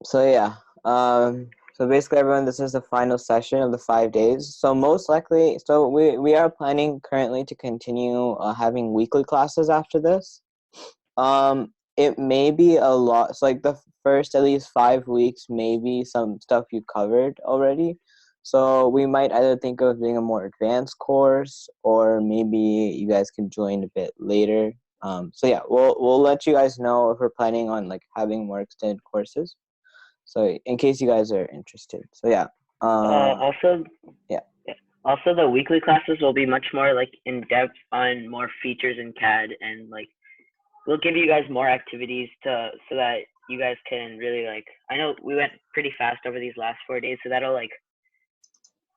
So yeah, so basically, everyone, this is the final session of the 5 days. So most likely, so we are planning currently to continue having weekly classes after this. It may be a lot. So like the first at least 5 weeks, maybe some stuff you covered already. So we might either think of doing a more advanced course, or maybe you guys can join a bit later. So yeah, we'll let you guys know if we're planning on like having more extended courses. So in case you guys are interested. So yeah. Also, yeah. Also the weekly classes will be much more like in depth on more features in CAD, and like we'll give you guys more activities to so that you guys can really like. I know we went pretty fast over these last 4 days, so that'll like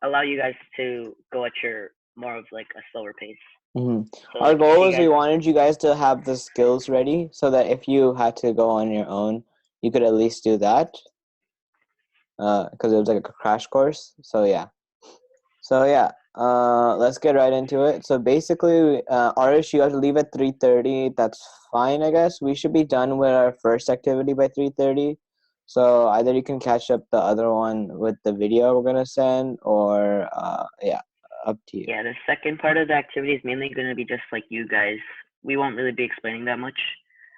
allow you guys to go at your more of like a slower pace. Mm-hmm. So Our like if goal you is guys, we wanted you guys to have the skills ready so that if you had to go on your own, you could at least do that. Because it was like a crash course. So yeah. Let's get right into it. So basically, Arish, you have to leave at 3:30. That's fine, I guess. We should be done with our first activity by 3:30. So either you can catch up the other one with the video we're gonna send, or up to you. yeah, the second part of the activity is mainly going to be just like you guys. We won't really be explaining that much.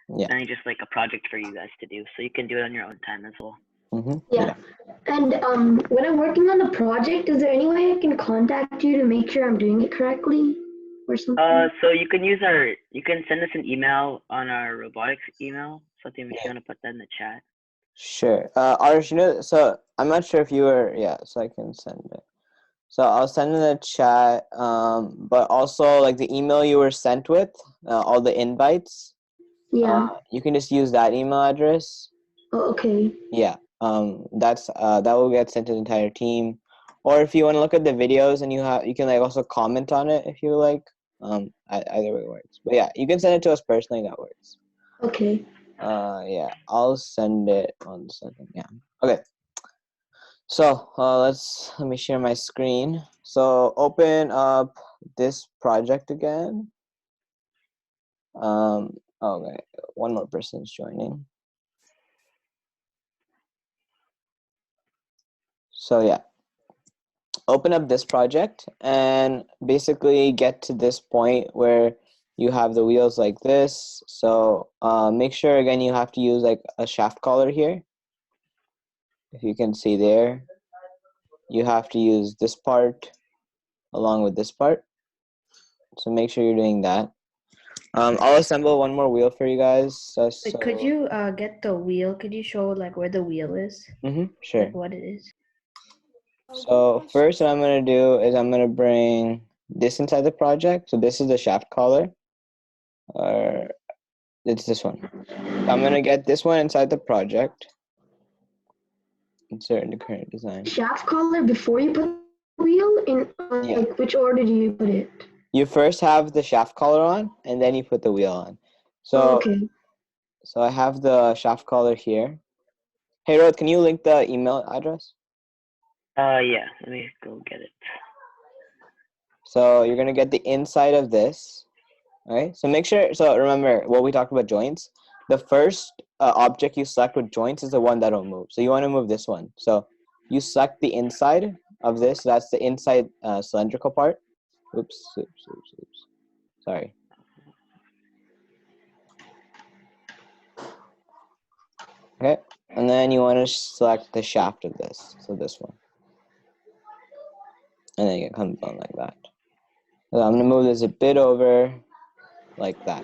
Yeah. It's only just like a project for you guys to do, so you can do it on your own time as well. Mm-hmm. Yeah. And when I'm working on the project, is there any way I can contact you to make sure I'm doing it correctly or something? So you can send us an email on our robotics email. Something if you want to put that in the chat. Sure. Arish, so I'm not sure if you were, so I can send it. So I'll send in the chat, but also like the email you were sent with, all the invites. Yeah. You can just use that email address. Oh, okay. Yeah. That will get sent to the entire team. Or if you want to look at the videos and you can like also comment on it if you like. Either way works. But yeah, you can send it to us personally. That works. Okay. Yeah, I'll send it on second. Yeah. Okay. So let me share my screen. So open up this project again. Okay, one more person's joining. So yeah, open up this project and basically get to this point where you have the wheels like this. So make sure again you have to use like a shaft collar here. If you can see there, you have to use this part along with this part. So make sure you're doing that. I'll assemble one more wheel for you guys. So, Could you get the wheel? Could you show like where the wheel is? Sure. Like what it is? So first what I'm going to do is I'm going to bring this inside the project. So this is the shaft collar. Or it's this one. So I'm going to get this one inside the project. Insert in the current design. Shaft collar before you put the wheel in, like which order do you put it? You first have the shaft collar on, and then you put the wheel on. So, okay. So I have the shaft collar here. Hey, Rod, can you link the email address? Yeah, let me go get it. So you're gonna get the inside of this. Alright, so make sure, so remember what we talked about joints. The first object you select with joints is the one that'll move. So you want to move this one. So you select the inside of this. So that's the inside cylindrical part. Oops. Sorry. Okay, and then you want to select the shaft of this. So this one. And then it comes on like that. So I'm going to move this a bit over like that.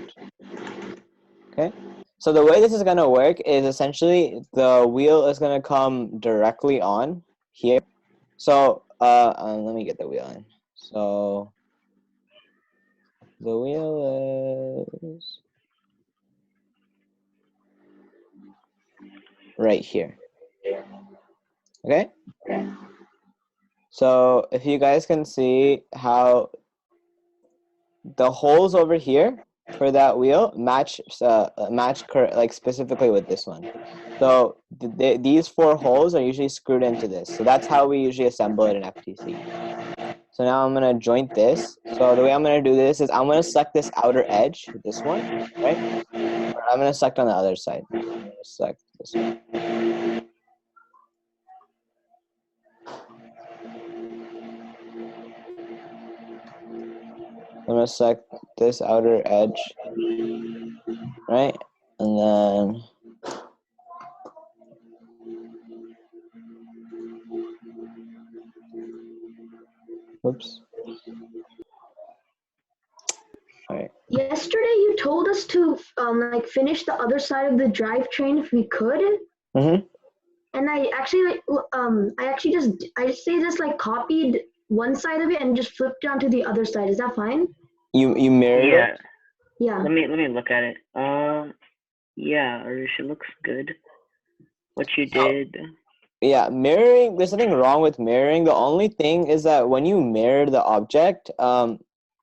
Okay. So the way this is going to work is essentially the wheel is going to come directly on here. So let me get the wheel in. So the wheel is right here. Okay. So if you guys can see how the holes over here for that wheel match like specifically with this one. So these 4 holes are usually screwed into this. So that's how we usually assemble it in FTC. So now I'm going to joint this. So the way I'm going to do this is I'm going to select this outer edge, this one, right? I'm going to select on the other side. I'm going to select this one. gonna select this outer edge, right? And then oops. All right. Yesterday you told us to like finish the other side of the drivetrain if we could. Mm-hmm. And I actually I just like copied one side of it and just flipped it onto the other side. Is that fine? You mirrored Yeah. it? Yeah. Let me look at it. Yeah, Arush, it looks good. What you did. Yeah, mirroring, there's nothing wrong with mirroring. The only thing is that when you mirror the object,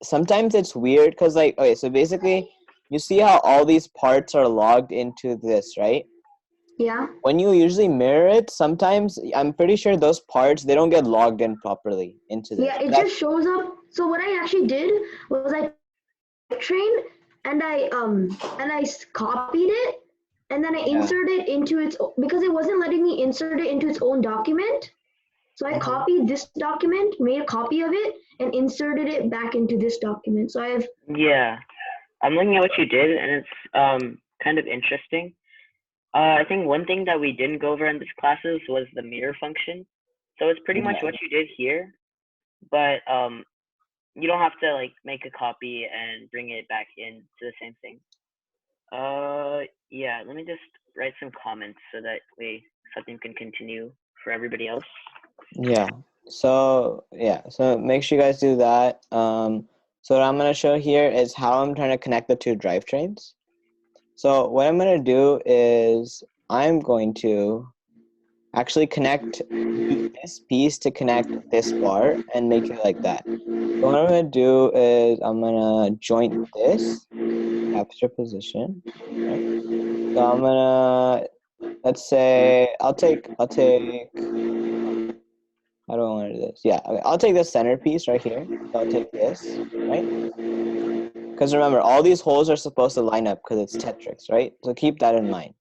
sometimes it's weird because, like, okay, so basically, you see how all these parts are logged into this, right? Yeah. When you usually mirror it, sometimes I'm pretty sure those parts, they don't get logged in properly into this. Yeah, it just shows up. So what I actually did was I trained and I copied it and then I Yeah. inserted it into its because it wasn't letting me insert it into its own document. So I copied this document, made a copy of it, and inserted it back into this document. So I have Yeah. I'm looking at what you did, and it's kind of interesting. I think one thing that we didn't go over in these classes was the mirror function. So it's pretty much what you did here, but you don't have to like make a copy and bring it back into the same thing. Yeah, let me just write some comments so that way something can continue for everybody else. Yeah. So make sure you guys do that. So what I'm gonna show here is how I'm trying to connect the two drivetrains. So what I'm gonna do is I'm going to actually connect this piece to connect this bar and make it like that. So what I'm gonna do is I'm gonna joint this, capture position. Right? So I'm gonna, let's say I'll take how do I want to do this? Yeah, okay. I'll take the centerpiece right here. So I'll take this, right? Because remember, all these holes are supposed to line up because it's Tetris, right? So keep that in mind.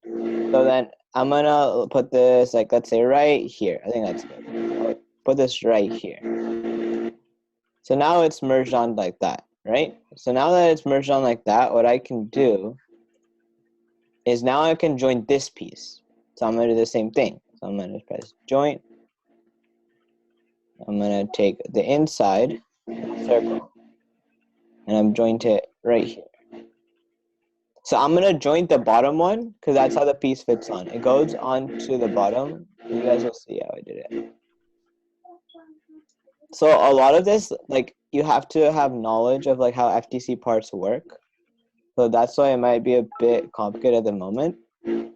So then I'm gonna put this, like, let's say right here. I think that's good. I'll put this right here. So now it's merged on like that, right? So now that it's merged on like that, what I can do is now I can join this piece. So I'm gonna do the same thing. So I'm gonna press joint. I'm gonna take the inside circle and I'm joint it right here. So I'm gonna joint the bottom one because that's how the piece fits on. It goes onto the bottom. You guys will see how I did it. So a lot of this, like, you have to have knowledge of like how FTC parts work. So that's why it might be a bit complicated at the moment. Yeah.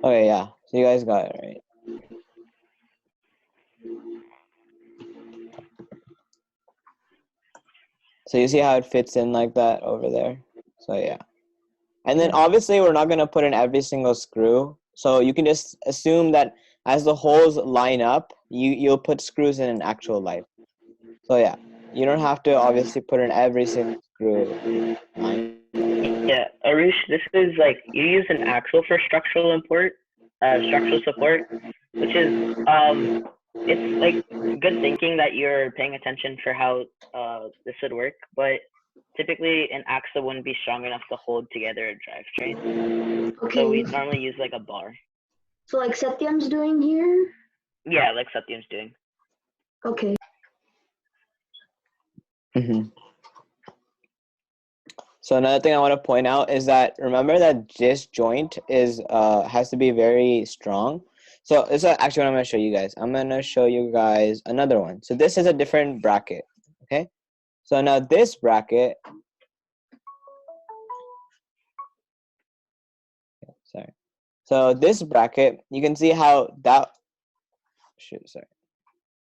Okay, yeah. So you guys got it right. So you see how it fits in like that over there? So yeah. And then obviously we're not gonna put in every single screw. So you can just assume that as the holes line up, you'll put screws in actual life. So yeah, you don't have to obviously put in every single screw line. Yeah, Arush, this is like you use an axle for structural support, which is it's like good thinking that you're paying attention for how this would work, but typically an axle wouldn't be strong enough to hold together a drivetrain. okay. So we normally use like a bar. So like Satyam's doing here. Yeah, like Satyam's doing. Okay. Mm-hmm. So another thing I want to point out is that remember that this joint is has to be very strong. So this is actually what I'm going to show you guys. I'm going to show you guys another one. So this is a different bracket. Okay. So now this bracket. Sorry. So this bracket, you can see how that. Sorry.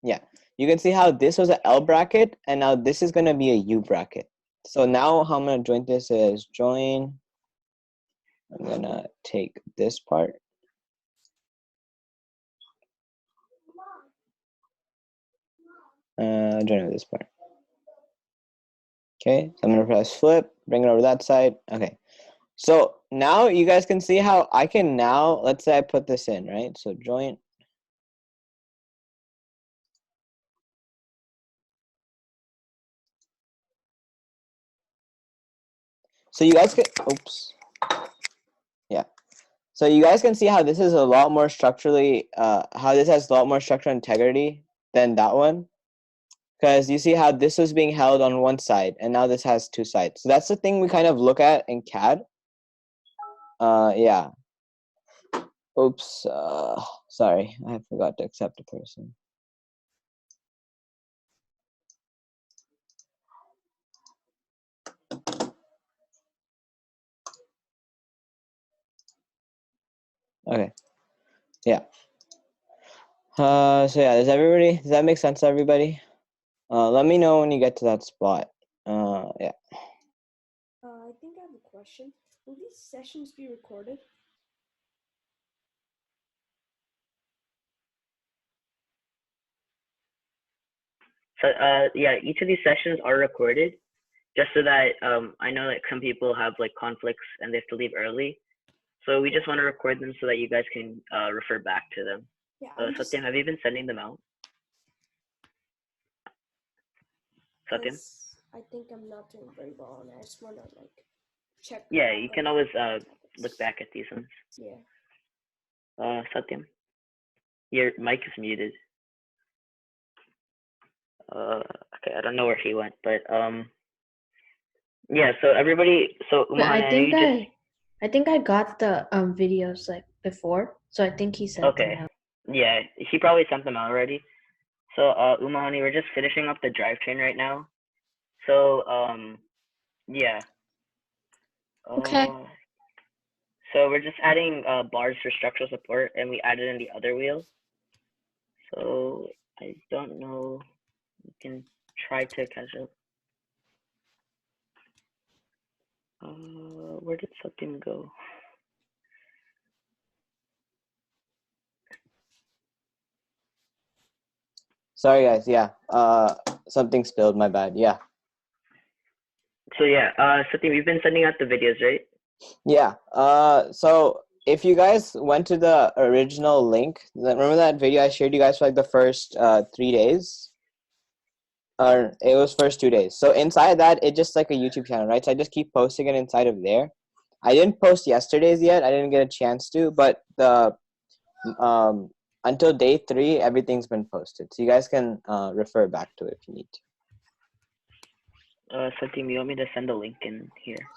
Yeah, you can see how this was an L bracket, and now this is going to be a U bracket. So now how I'm going to join this is join. I'm going to take this part. Join over this part. Okay, so I'm gonna press flip, bring it over that side. Okay, so now you guys can see how I can now, let's say I put this in, right? So joint. So you guys can, oops. Yeah. So you guys can see how this is a lot more structurally, how this has a lot more structural integrity than that one. Because you see how this was being held on one side and now this has two sides. So that's the thing we kind of look at in CAD. Yeah. Oops. Sorry, I forgot to accept a person. Okay. Yeah. So yeah, does that make sense to everybody? Let me know when you get to that spot. Yeah. I think I have a question. Will these sessions be recorded? So yeah, each of these sessions are recorded, just so that I know that some people have like conflicts and they have to leave early. So we just want to record them so that you guys can refer back to them. Yeah, Satyam, have you been sending them out? Satyam? I think I'm not doing very well, and I just want to like check. Yeah, you can always look back at these ones. Yeah. Satyam, your mic is muted. Okay, I don't know where he went, but yeah. So everybody, so But Umahani, I think I got the videos like before, so I think he sent them okay, out. yeah, he probably sent them out already. So Umahani, we're just finishing up the drivetrain right now. So yeah. Okay. So we're just adding bars for structural support, and we added in the other wheel. So I don't know. You can try to catch up. Where did Satyam go? Sorry guys. Yeah. Something spilled. My bad. Yeah. So yeah, Satyam, you've been sending out the videos, right? Yeah. So if you guys went to the original link, remember that video I shared you guys for like the first 3 days? Or it was first 2 days. So inside that, it's just like a YouTube channel, right? So I just keep posting it inside of there. I didn't post yesterday's yet. I didn't get a chance to, but the until day 3, everything's been posted. So you guys can refer back to it if you need to. Satyam, you want me to send a link in here?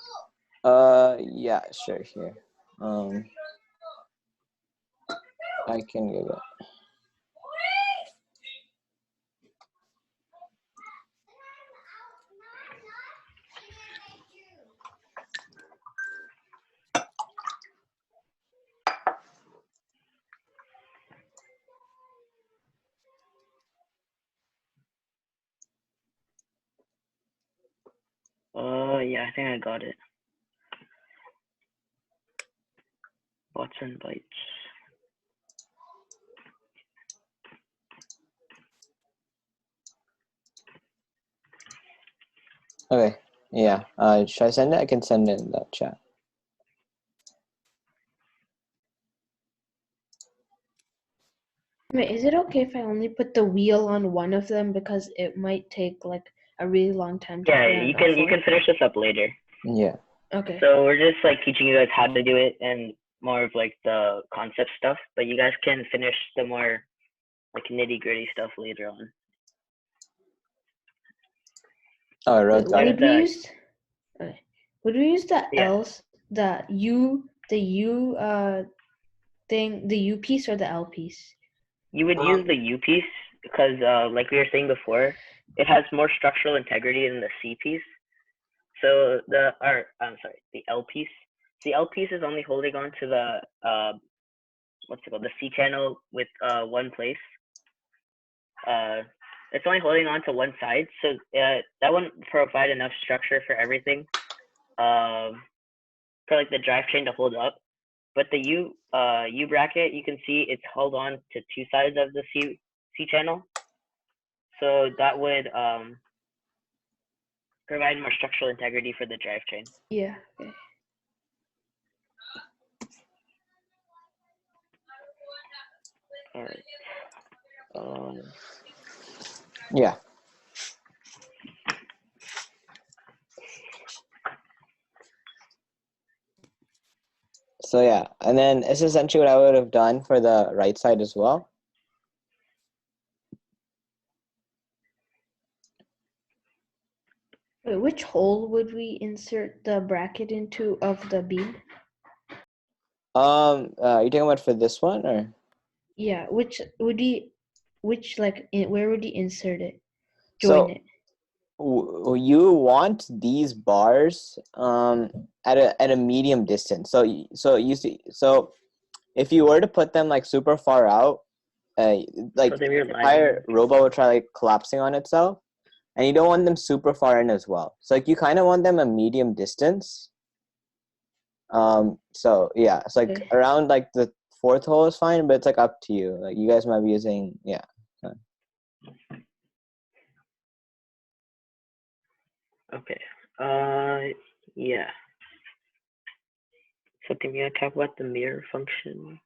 Yeah, sure. Here, I can give it. Yeah, I think I got it. Bots and bytes. Okay. Yeah. Should I send it? I can send it in that chat. Wait, is it okay if I only put the wheel on one of them because it might take like a really long time to Yeah, put on you all can finish this up later. Yeah. Okay. So we're just like teaching you guys how to do it and more of like the concept stuff, but you guys can finish the more like nitty gritty stuff later on. Oh, road Would got we it. use? Okay. Would we use the Yeah. L's, the U thing, the U piece or the L piece? You would use the U piece because, like we were saying before, it has more structural integrity than the C piece. So the L piece. The L piece is only holding on to the what's it called, the C channel with one place. It's only holding on to one side, so that wouldn't provide enough structure for everything. For like the drivetrain to hold up. But the U bracket, you can see it's held on to two sides of the C channel. So that would provide more structural integrity for the drivetrain. Yeah. Okay. All right. Yeah. So yeah, and then it's essentially what I would have done for the right side as well. Wait, which hole would we insert the bracket into of the beam? You talking about for this one or? Yeah, which would he, which like where would he insert it? So Join it. you want these bars at a medium distance. So you see, so if you were to put them like super far out, like So the they were entire robot would try like collapsing on itself, and you don't want them super far in as well. So like you kind of want them a medium distance. So yeah, it's like Okay. around like the fourth hole is fine, but it's like up to you. Like you guys might be using, yeah. Okay. Yeah. So can we talk about the mirror function?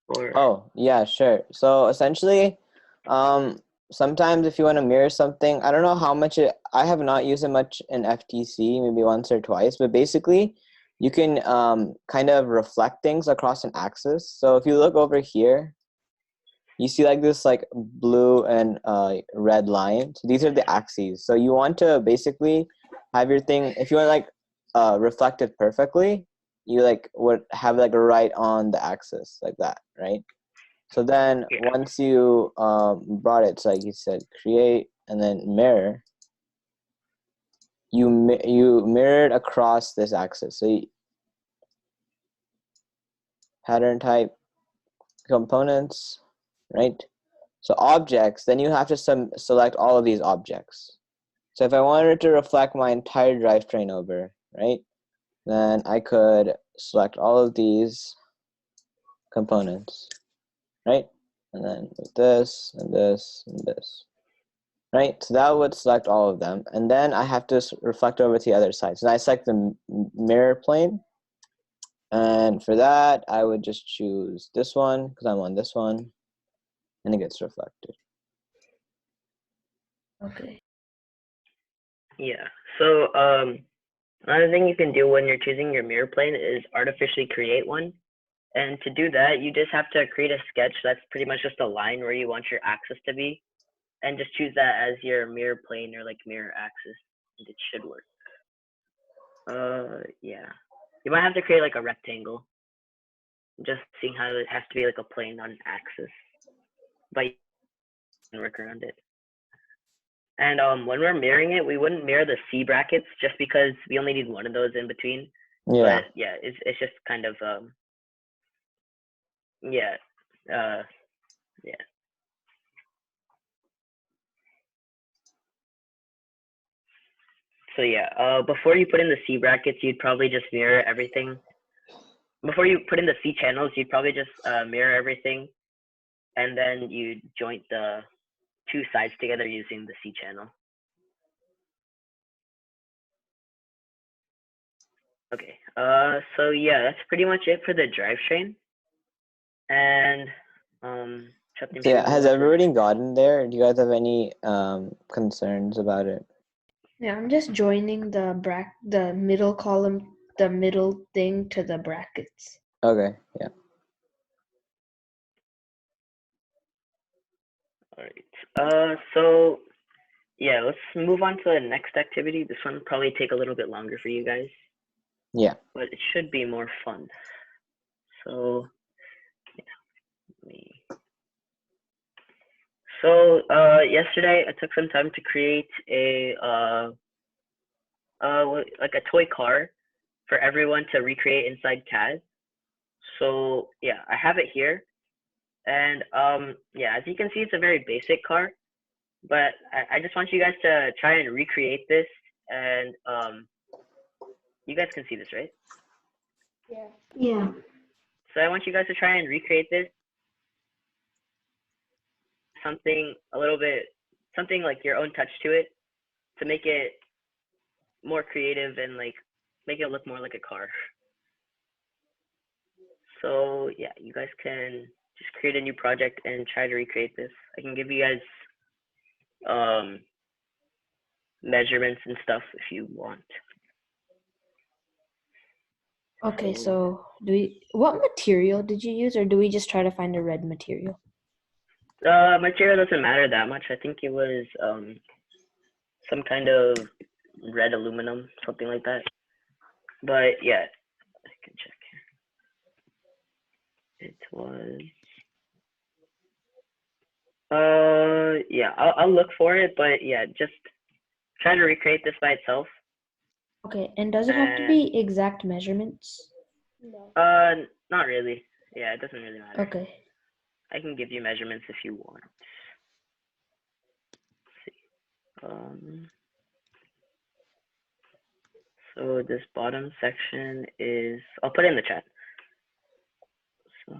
Or Oh, yeah, sure. So essentially, sometimes if you want to mirror something, I don't know how much I have not used it much in FTC, maybe once or twice, but basically you can kind of reflect things across an axis. So if you look over here, you see like this like blue and red line. So these are the axes. So you want to basically have your thing, if you want to like reflect it perfectly, you like would have like right on the axis like that, right? So then once you brought it, so like you said, create and then mirror, you mirrored across this axis. So pattern type, components, right? So objects, then you have to select all of these objects. So if I wanted to reflect my entire drivetrain over, right, then I could select all of these components, right? And then with this and this and this, right? So that would select all of them. And then I have to reflect over to the other side. So I select the mirror plane. And for that, I would just choose this one because I'm on this one, and it gets reflected. Okay. yeah. So another thing you can do when you're choosing your mirror plane is artificially create one. And to do that, you just have to create a sketch that's pretty much just a line where you want your axis to be, and just choose that as your mirror plane or like mirror axis, and it should work. Yeah. You might have to create like a rectangle. Just seeing how it has to be like a plane on an axis, but you can work around it. And when we're mirroring it, we wouldn't mirror the C brackets just because we only need one of those in between. Yeah. But yeah, it's just kind of yeah, yeah. So yeah, before you put in the C brackets, you'd probably just mirror everything. Before you put in the C channels, you'd probably just mirror everything, and then you joint the two sides together using the C channel. Okay, so yeah, that's pretty much it for the drivetrain. And Yeah, has everybody gotten there? Do you guys have any concerns about it? Yeah, I'm just joining the middle column, the middle thing to the brackets. Okay, yeah. All right. So yeah, let's move on to the next activity. This one will probably take a little bit longer for you guys. Yeah. But it should be more fun. So yeah, So yesterday I took some time to create a like a toy car for everyone to recreate inside CAD. So yeah, I have it here, and yeah, as you can see, it's a very basic car, but I just want you guys to try and recreate this, and you guys can see this, right? Yeah. Yeah. So I want you guys to try and recreate this, something a little bit something like your own touch to it to make it more creative and like make it look more like a car. So yeah, you guys can just create a new project and try to recreate this. I can give you guys measurements and stuff if you want. Okay, so what material did you use, or do we just try to find a red material? Material doesn't matter that much. I think it was some kind of red aluminum, something like that. But yeah, I can check. It was yeah, I'll look for it, but yeah, just try to recreate this by itself. Okay, and does it have to be exact measurements? No. Not really. Yeah, it doesn't really matter. Okay. I can give you measurements if you want. Let's see. So this bottom section is, I'll put it in the chat. So,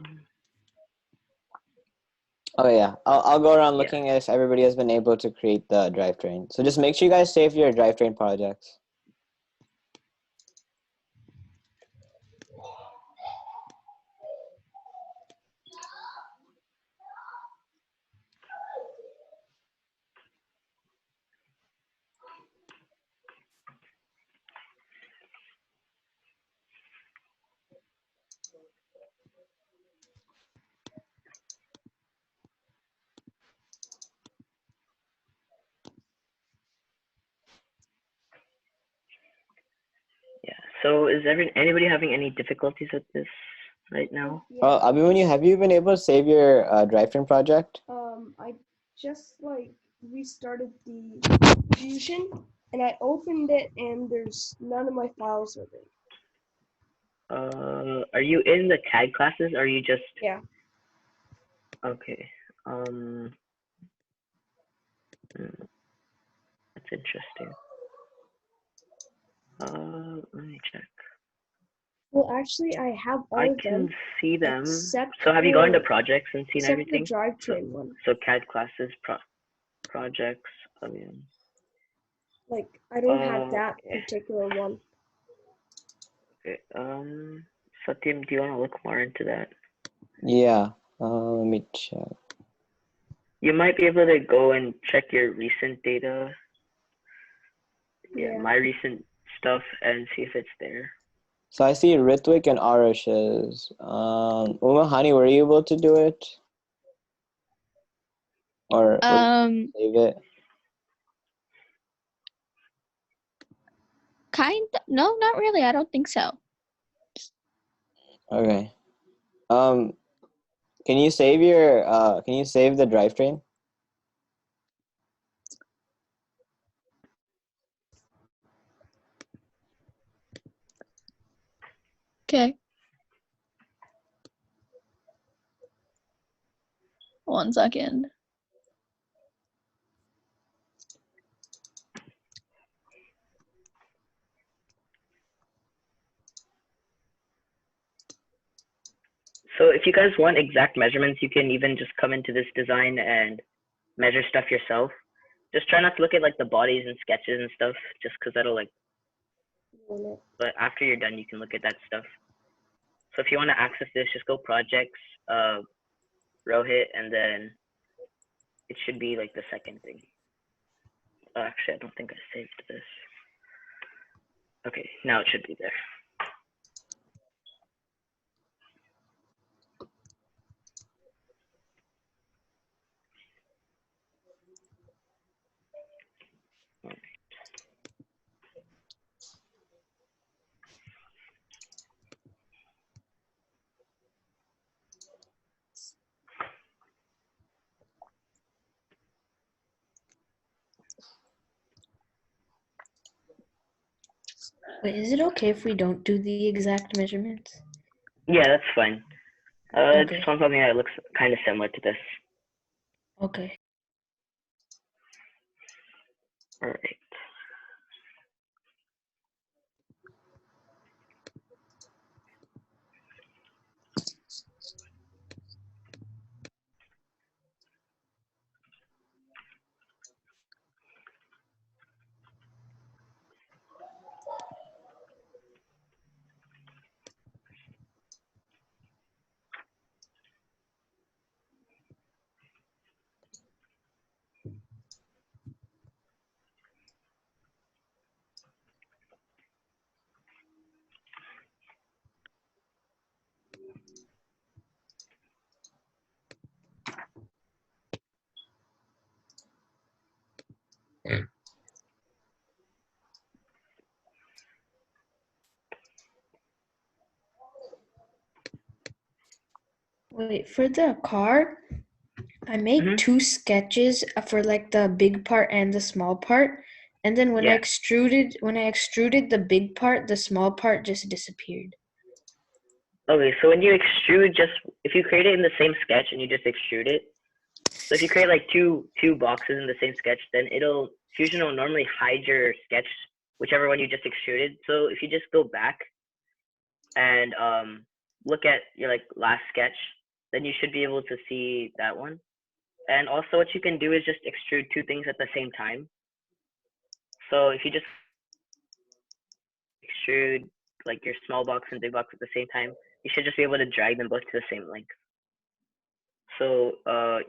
Oh yeah, I'll go around looking if everybody has been able to create the drivetrain. So just make sure you guys save your drivetrain projects. yeah. So is anybody having any difficulties with this right now? Yeah. Oh, Abhimanyu, have you been able to save your drivetrain project? I just like restarted the Fusion and I opened it and there's none of my files are there. Are you in the CAD classes or are you just? Yeah. Okay. That's interesting. Let me check. Well, actually, I have all I of them can see them. except So have you gone to for- projects and seen except everything? the drivetrain one. So CAD classes, projects. I mean, Like I don't have that okay. particular one. Okay. Satyam, do you want to look more into that? Yeah. Let me check. You might be able to go and check your recent data. Yeah, Yeah. my recent stuff and see if it's there. So I see Ritwik and Arish's. Umahani, were you able to do it? Or save it? No, not really. I don't think so. Okay. Can you save your can you save the drivetrain? Okay. 1 second. So if you guys want exact measurements, you can even just come into this design and measure stuff yourself. Just try not to look at like the bodies and sketches and stuff, just because that'll like, but after you're done, you can look at that stuff. So if you want to access this, just go projects, Rohit, and then it should be like the second thing. Actually, I don't think I saved this. Okay, now it should be there. Wait, is it okay if we don't do the exact measurements? Yeah, that's fine. I Okay. just want something that looks kind of similar to this. Okay. All right. Wait, for the car, I made Mhm. 2 sketches for like the big part and the small part. And then when I Yeah. extruded the big part, the small part just disappeared. Okay, so when you extrude, if you create it in the same sketch and you just extrude it, so if you create like two boxes in the same sketch, then Fusion will normally hide your sketch, whichever one you just extruded. So if you just go back and look at your like last sketch, then you should be able to see that one. And also what you can do is just extrude 2 things at the same time. So if you just extrude like your small box and big box at the same time, you should just be able to drag them both to the same length. So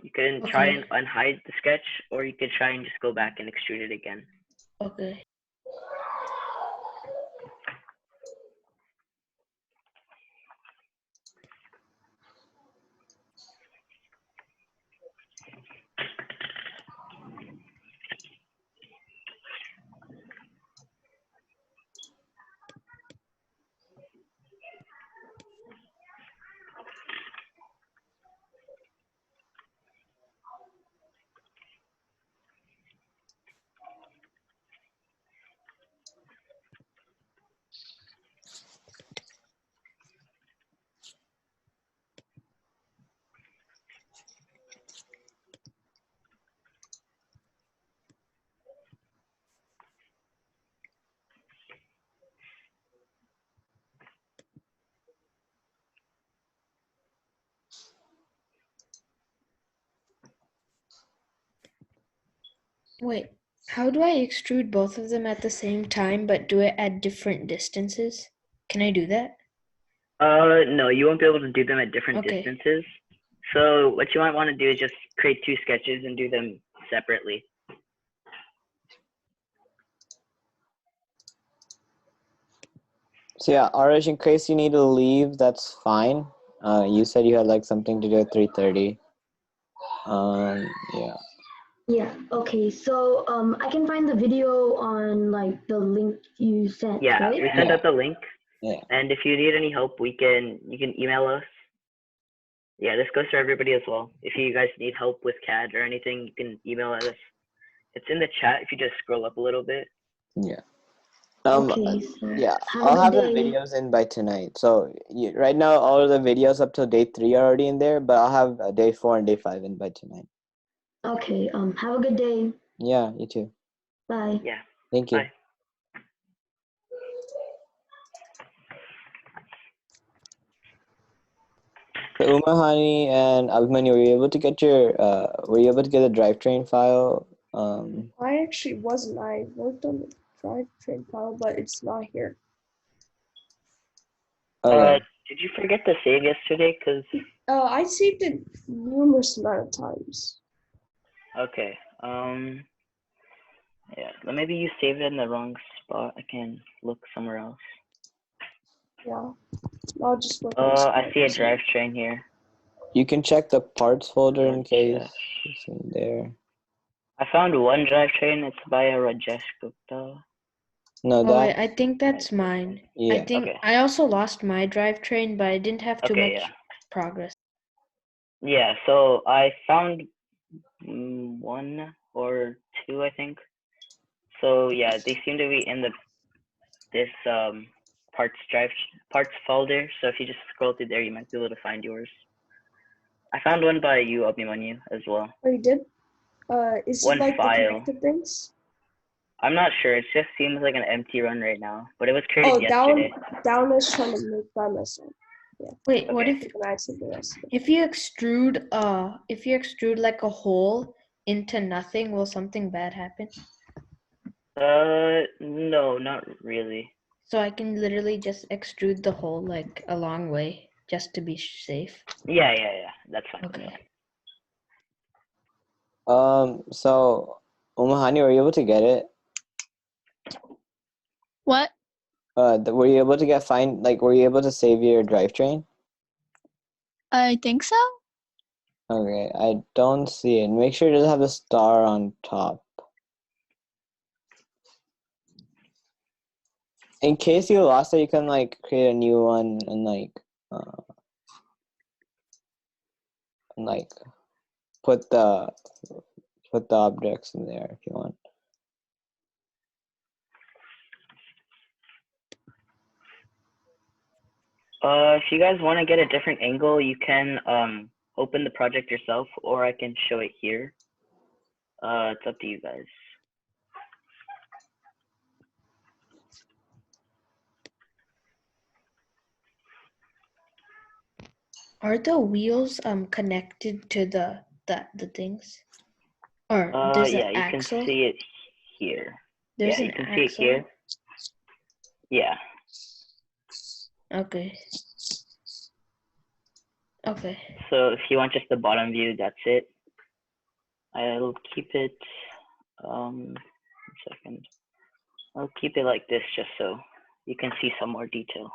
you can try and unhide the sketch, or you could try and just go back and extrude it again. Okay. Wait, how do I extrude both of them at the same time but do it at different distances? Can I do that? No, you won't be able to do them at different distances. So what you might want to do is just create 2 sketches and do them separately. So yeah, Arish, in case you need to leave, that's fine. You said you had like something to do at 3:30. Yeah. Yeah. Okay. So I can find the video on like the link you sent, Yeah, right? we sent out the link. Yeah. And if you need any help, you can email us. Yeah, this goes for everybody as well. If you guys need help with CAD or anything, you can email us. It's in the chat if you just scroll up a little bit. Yeah. Okay, sir. Yeah, Have I'll a have good the day. videos in by tonight. So right now, all of the videos up till day 3 are already in there, but I'll have day 4 and day 5 in by tonight. Okay. Have a good day. Yeah, you too. Bye. Yeah. Thank you. Bye. So Umahani and Abhimanyu, were you able to get the drivetrain file? I actually wasn't. I worked on the drivetrain file, but it's not here. Okay. Did you forget to save yesterday? Cause I saved it numerous amount of times. okay. Yeah. Maybe you saved it in the wrong spot. I can look somewhere else. Yeah. I'll just look. I see a drivetrain here. You can check the parts folder in case Rajesh. it's in there. I found one drivetrain. It's by a Rajesh Gupta. No, Oh, that. I think that's mine. Yeah. I think Okay. I also lost my drivetrain, but I didn't have too Okay, much progress. Yeah, so I found 1 or 2, I think. So yeah, they seem to be in this parts folder. So if you just scroll through there, you might be able to find yours. I found one by you, Abhimanyu, as well. Oh, you did? Is One it like file. the connected things? I'm not sure. It just seems like an empty run right now, but it was created Oh, yesterday. down is trying to make by myself. Yeah. Wait, what Okay. if you extrude like a hole into nothing, will something bad happen? No, not really. So I can literally just extrude the hole like a long way just to be safe. Yeah, that's fine. Okay. So Umahani, were you able to get it? What? Were you able to were you able to save your drivetrain? I think so. Okay, I don't see it. Make sure it doesn't have a star on top. In case you lost it, you can like create a new one and and like put the objects in there if you want. If you guys want to get a different angle, you can open the project yourself, or I can show it here. It's up to you guys. Are the wheels connected to the things? Or there's Yeah, an you axle? can see it here. There's Yeah, an you can axle? see it here. Yeah. Okay. Okay. So if you want just the bottom view, that's it. I'll keep it, one second. I'll keep it like this just so you can see some more detail.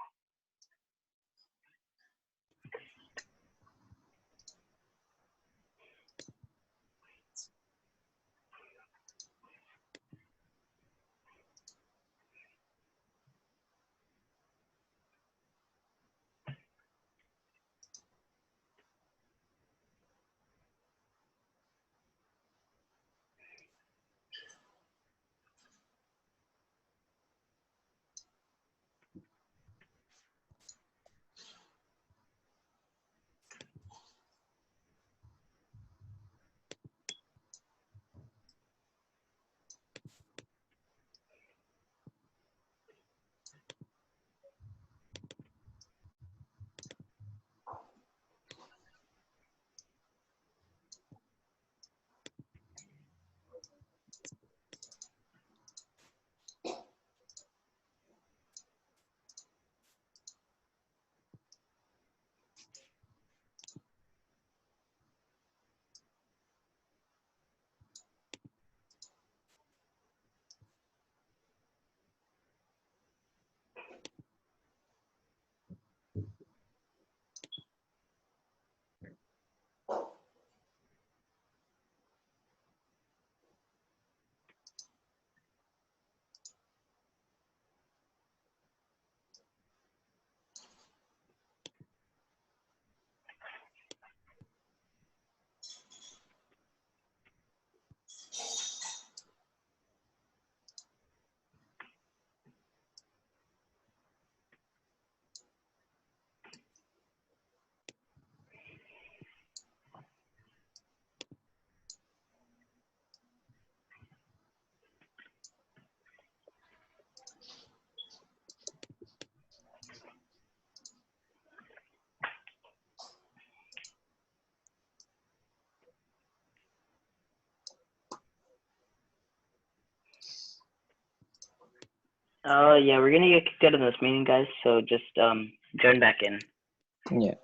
Yeah, we're gonna get kicked out of this meeting, guys. So just join back in. Yeah.